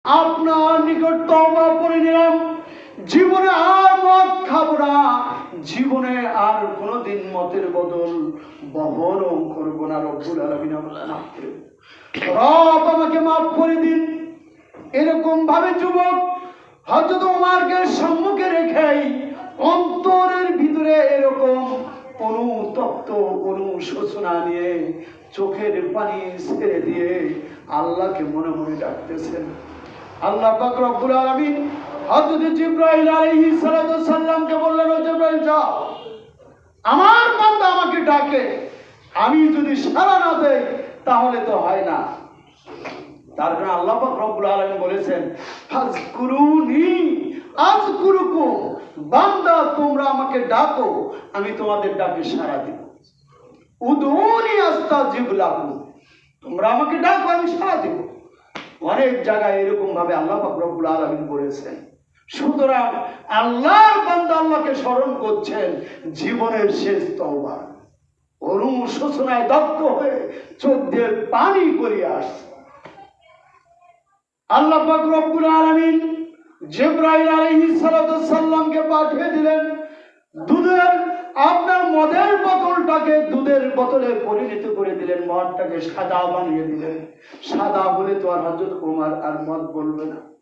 আপনার নিকট তওবা করে নিলাম, জীবনে আর মদ খাবো না, জীবনে আর কোনোদিন মতের বদল বহনও করবো না। রব্বুল আলামিন রব আমাকে মাফ করে দিন। এরকম ভাবে যুবক হযরত ওমরকে সম্মুখে রেখেই অন্তরের ভিতরে এরকম অনুতপ্ত অনুশোচনা নিয়ে চোখের পানি ছেড়ে দিয়ে আল্লাহকে মনে মনে ডাকতেছেন। আল্লাহ পাক রব্বুল আলামিন হযরত জিবরাইল আলাইহিস সালাতু সাল্লামকে বললেন, ও জিবরাইল যাও, আমার বান্দা আমাকে ডাকে, আমি যদি সাড়া না দেই তাহলে তো হয় না। তার কারণে আল্লাহ পাক রব্বুল আলামিন বলেছেন, ফাজকুরুনি আযকুরুকুম, বান্দা তোমরা আমাকে ডাকো, আমি তোমাদের ডাকে সাড়া দিব। উদউনি আস্তাজিব লাকুম, তোমরা আমাকে ডাকো, আমি সাড়া দিব। অনেক জায়গায় এরকম ভাবে আল্লাহ পাক রব্বুল আলামিন বলেছেন। সুতরাং আল্লাহর বান্দা আল্লাহকে স্মরণ করছেন জীবনের শেষ তওবা, অনুশোচনায় দগ্ধ হয়ে চোখ দিয়ে পানি গড়িয়ে আসছে। আল্লাহ পাক রব্বুল আলামিন জিবরাইল আলাইহিস সালাতু সাল্লামকে পাঠিয়ে দিলেন, দুধের আপনার মদের বোতলটাকে দুধের বোতলে পরিণত করে দিলেন, মদটাকে সাদা বানিয়ে দিলেন। সাদা বলে তো আর হযরত ওমর আর মদ বলবে না।